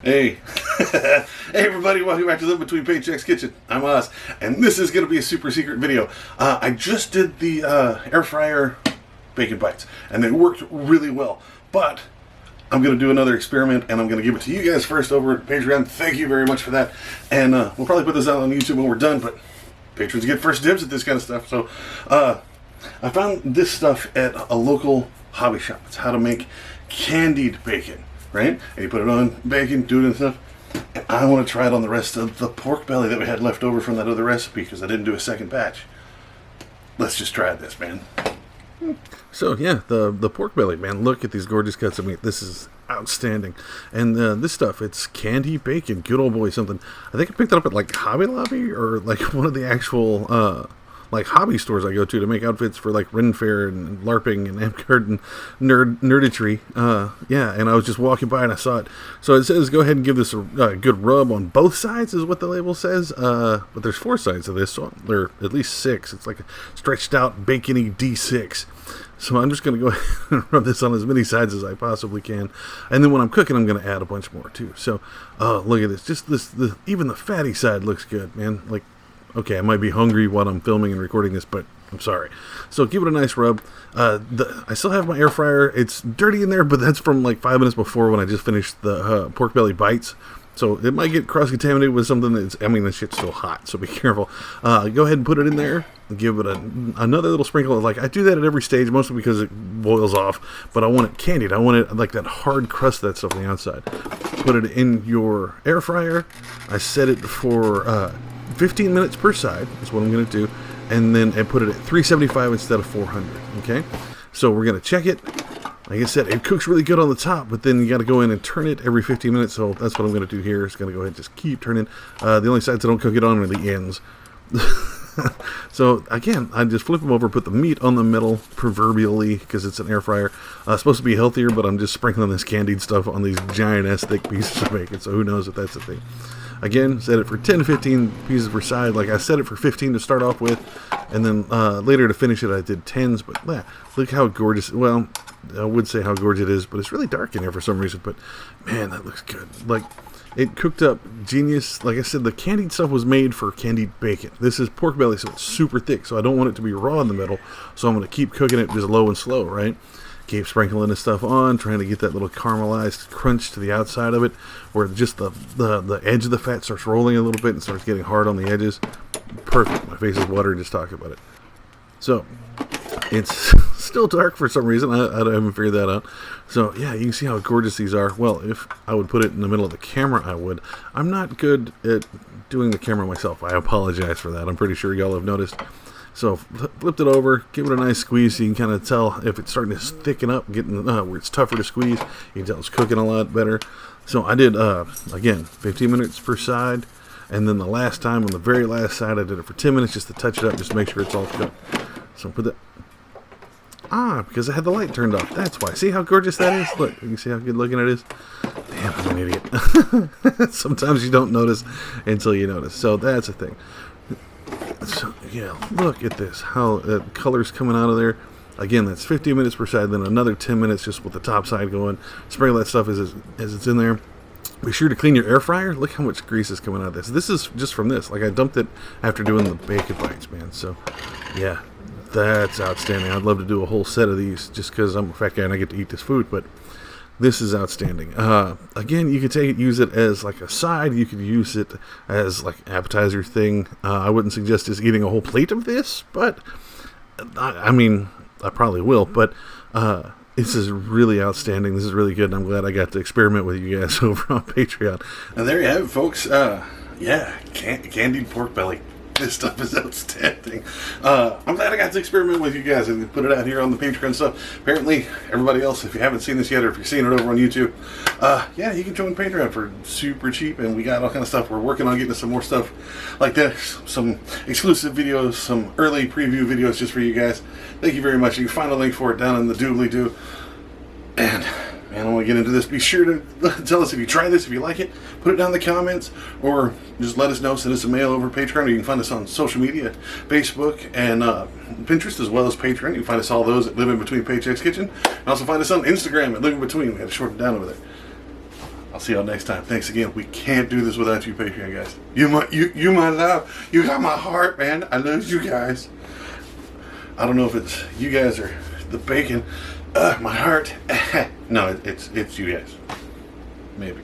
Hey, hey everybody, welcome back to Live Between Paychecks Kitchen. I'm Oz, and this is going to be a super secret video. I just did the air fryer bacon bites, and they worked really well, but I'm going to do another experiment, and I'm going to give it to you guys first over at Patreon. Thank you very much for that, and we'll probably put this out on YouTube when we're done, but patrons get first dibs at this kind of stuff. So I found this stuff at a local hobby shop. It's how to make candied bacon. Right? And you put it on bacon, do it and stuff. And I want to try it on the rest of the pork belly that we had left over from that other recipe because I didn't do a second batch. Let's just try this, man. So yeah, the pork belly, man. Look at these gorgeous cuts of meat. This is outstanding. And this stuff, it's candied bacon. Good old boy something. I think I picked it up at like Hobby Lobby or like one of the actual like hobby stores I go to make outfits for like Ren Fair and LARPing and Amcard and nerditry. Yeah, and I was just walking by and I saw it. So it says go ahead and give this a good rub on both sides is what the label says. But there's 4 sides of this, so there are at least 6. It's like a stretched out bacony D6. So I'm just going to go ahead and rub this on as many sides as I possibly can. And then when I'm cooking, I'm going to add a bunch more too. So look at this. Just even the fatty side looks good, man. Like, okay, I might be hungry while I'm filming and recording this, but I'm sorry. So give it a nice rub. I still have my air fryer. It's dirty in there, but that's from like 5 minutes before when I just finished the pork belly bites. So it might get cross-contaminated with something that's, I mean, this shit's still hot, so be careful. Go ahead and put it in there. Give it another little sprinkle. Like, I do that at every stage, mostly because it boils off, but I want it candied. I want it like that hard crust of that stuff on the outside. Put it in your air fryer. I set it for 15 minutes per side is what I'm going to do, and then I put it at 375 instead of 400. Okay, so we're going to check it. Like I said, it cooks really good on the top, but then you got to go in and turn it every 15 minutes. So that's what I'm going to do here. It's going to go ahead and just keep turning. The only sides I don't cook it on are the ends. So again, I just flip them over, put the meat on the middle, proverbially, because it's an air fryer. Supposed to be healthier, but I'm just sprinkling this candied stuff on these giant-ass thick pieces of bacon. So who knows if that's a thing. Again, set it for 10 to 15 pieces per side. Like I set it for 15 to start off with, and then later to finish it I did 10s. But yeah, look how gorgeous. Well, I would say how gorgeous it is, but it's really dark in here for some reason. But man, that looks good. Like, it cooked up genius. Like I said, the candied stuff was made for candied bacon. This is pork belly, so it's super thick. So I don't want it to be raw in the middle. So I'm going to keep cooking it just low and slow, right? Keep sprinkling this stuff on, trying to get that little caramelized crunch to the outside of it, where just the edge of the fat starts rolling a little bit and starts getting hard on the edges. Perfect. My face is watering just talking about it. So it's still dark for some reason. I haven't figured that out. So yeah, you can see how gorgeous these are. Well, if I would put it in the middle of the camera, I would. I'm not good at doing the camera myself. I apologize for that. I'm pretty sure y'all have noticed. So flipped it over, give it a nice squeeze so you can kind of tell if it's starting to thicken up, getting where it's tougher to squeeze. You can tell it's cooking a lot better. So I did, again, 15 minutes per side. And then the last time, on the very last side, I did it for 10 minutes just to touch it up, just to make sure it's all cooked. So put that... because I had the light turned off. That's why. See how gorgeous that is? Look, you can see how good looking it is? Damn, I'm an idiot. Sometimes you don't notice until you notice. So that's a thing. So, yeah, look at this, how the color's coming out of there. Again, that's 15 minutes per side, then another 10 minutes just with the top side going. Sprinkle that stuff as it's in there. Be sure to clean your air fryer. Look how much grease is coming out of this. This is just from this. Like, I dumped it after doing the bacon bites, man. So, yeah, that's outstanding. I'd love to do a whole set of these just because I'm a fat guy and I get to eat this food, but this is outstanding. Again, you could take it, use it as like a side. You could use it as like appetizer thing. I wouldn't suggest just eating a whole plate of this, but I mean, I probably will. But this is really outstanding. This is really good, and I'm glad I got to experiment with you guys over on Patreon. And there you have it, folks. Yeah, candied pork belly. This stuff is outstanding. I'm glad I got to experiment with you guys and put it out here on the Patreon stuff. Apparently, everybody else, if you haven't seen this yet or if you're seeing it over on YouTube, yeah, you can join Patreon for super cheap, and we got all kind of stuff. We're working on getting some more stuff like this, some exclusive videos, some early preview videos just for you guys. Thank you very much. You can find a link for it down in the doobly-doo. And man, I want to get into this. Be sure to tell us if you try this, if you like it. Put it down in the comments, or just let us know. Send us a mail over Patreon, or you can find us on social media, Facebook and Pinterest, as well as Patreon. You can find us all those at Living Between Paychecks Kitchen. And also find us on Instagram at Living Between. We had to shorten it down over there. I'll see y'all next time. Thanks again. We can't do this without you, Patreon guys. You my love. You got my heart, man. I love you guys. I don't know if it's you guys or the bacon. My heart. No, it's you guys. Maybe.